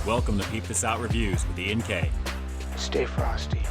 Welcome to Peep This Out Reviews with Ian K. Stay frosty.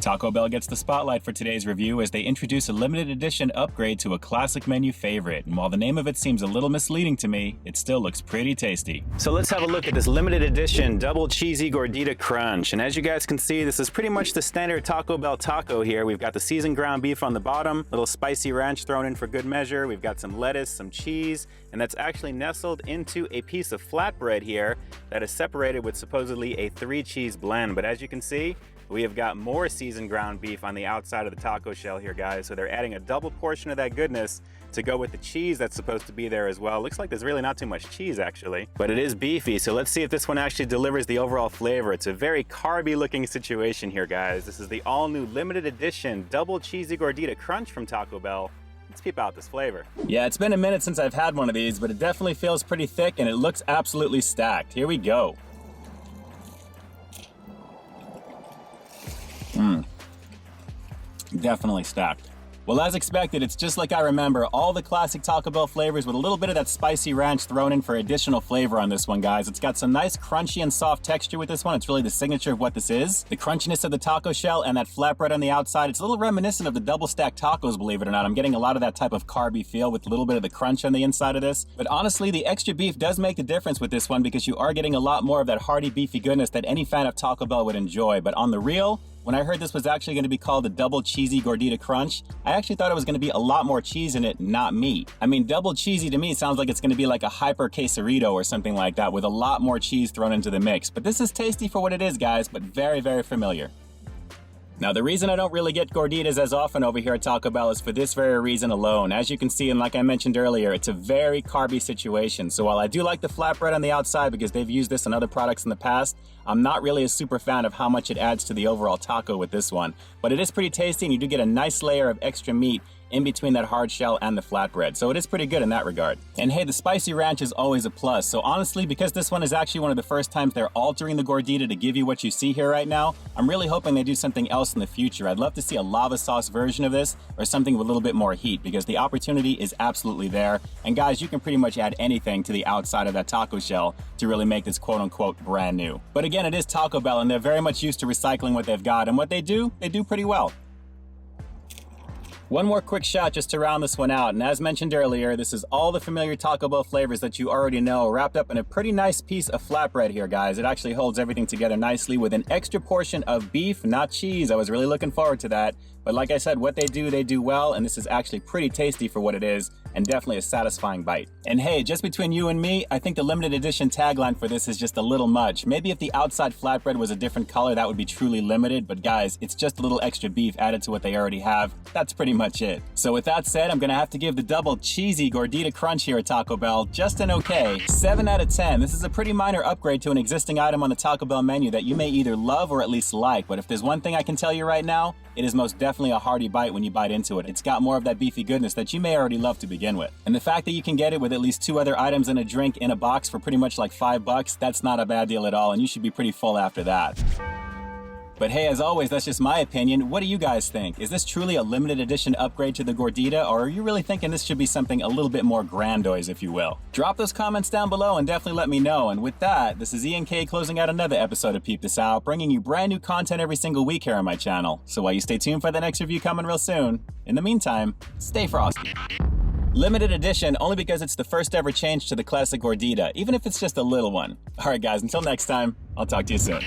Taco Bell gets the spotlight for today's review as they introduce a limited edition upgrade to a classic menu favorite. And while the name of it seems a little misleading to me, it still looks pretty tasty. So let's have a look at this limited edition Double Cheesy Gordita Crunch. And as you guys can see, this is pretty much the standard Taco Bell taco here. We've got the seasoned ground beef on the bottom, little spicy ranch thrown in for good measure. We've got some lettuce, some cheese, and that's actually nestled into a piece of flatbread here that is separated with supposedly a 3-cheese blend. But as you can see, we have got more seasoned ground beef on the outside of the taco shell here, guys. So they're adding a double portion of that goodness to go with the cheese that's supposed to be there as well. Looks like there's really not too much cheese, actually. But it is beefy, so let's see if this one actually delivers the overall flavor. It's a very carby looking situation here, guys. This is the all-new limited edition Double Cheesy Gordita Crunch from Taco Bell. Let's peep out this flavor. Yeah, it's been a minute since I've had one of these, but it definitely feels pretty thick and it looks absolutely stacked. Here we go. Definitely stacked. Well, as expected, it's just like I remember, all the classic Taco Bell flavors with a little bit of that spicy ranch thrown in for additional flavor on this one, guys. It's got some nice crunchy and soft texture with this one. It's really the signature of what this is. The crunchiness of the taco shell and that flatbread on the outside, it's a little reminiscent of the double stacked tacos, believe it or not. I'm getting a lot of that type of carby feel with a little bit of the crunch on the inside of this. But honestly, the extra beef does make the difference with this one because you are getting a lot more of that hearty beefy goodness that any fan of Taco Bell would enjoy. But on the real, when I heard this was actually going to be called the Double Cheesy Gordita Crunch, I actually thought it was going to be a lot more cheese in it, not meat. I mean, double cheesy to me sounds like it's going to be like a hyper quesarito or something like that with a lot more cheese thrown into the mix. But this is tasty for what it is, guys, but very, very familiar. Now, the reason I don't really get gorditas as often over here at Taco Bell is for this very reason alone. As you can see, and like I mentioned earlier, it's a very carby situation. So while I do like the flatbread on the outside because they've used this in other products in the past, I'm not really a super fan of how much it adds to the overall taco with this one. But it is pretty tasty and you do get a nice layer of extra meat in between that hard shell and the flatbread. So it is pretty good in that regard. And hey, the spicy ranch is always a plus. So honestly, because this one is actually one of the first times they're altering the gordita to give you what you see here right now, I'm really hoping they do something else in the future. I'd love to see a lava sauce version of this or something with a little bit more heat because the opportunity is absolutely there. And guys, you can pretty much add anything to the outside of that taco shell to really make this quote unquote brand new. But again, it is Taco Bell and they're very much used to recycling what they've got, and what they do pretty well. One more quick shot just to round this one out, and as mentioned earlier, this is all the familiar Taco Bell flavors that you already know wrapped up in a pretty nice piece of flatbread here, guys. It actually holds everything together nicely with an extra portion of beef, not cheese. I was really looking forward to that. But like I said, what they do well, and this is actually pretty tasty for what it is, and definitely a satisfying bite. And hey, just between you and me, I think the limited edition tagline for this is just a little much. Maybe if the outside flatbread was a different color, that would be truly limited, but guys, it's just a little extra beef added to what they already have. That's pretty much it. So with that said, I'm gonna have to give the Double Cheesy Gordita Crunch here at Taco Bell just an okay 7 out of 10. This is a pretty minor upgrade to an existing item on the Taco Bell menu that you may either love or at least like, but if there's one thing I can tell you right now, it is most definitely a hearty bite when you bite into it. It's got more of that beefy goodness that you may already love to begin with. And the fact that you can get it with at least 2 other items and a drink in a box for pretty much like $5, that's not a bad deal at all, and you should be pretty full after that. But hey, as always, that's just my opinion. What do you guys think? Is this truly a limited edition upgrade to the gordita, or are you really thinking this should be something a little bit more grandiose, if you will? Drop those comments down below and definitely let me know. And with that, this is Ian K closing out another episode of Peep This Out, bringing you brand new content every single week here on my channel. So while you stay tuned for the next review coming real soon, in the meantime, stay frosty. Limited edition only because it's the first ever change to the classic gordita, even if it's just a little one. Alright guys, until next time, I'll talk to you soon.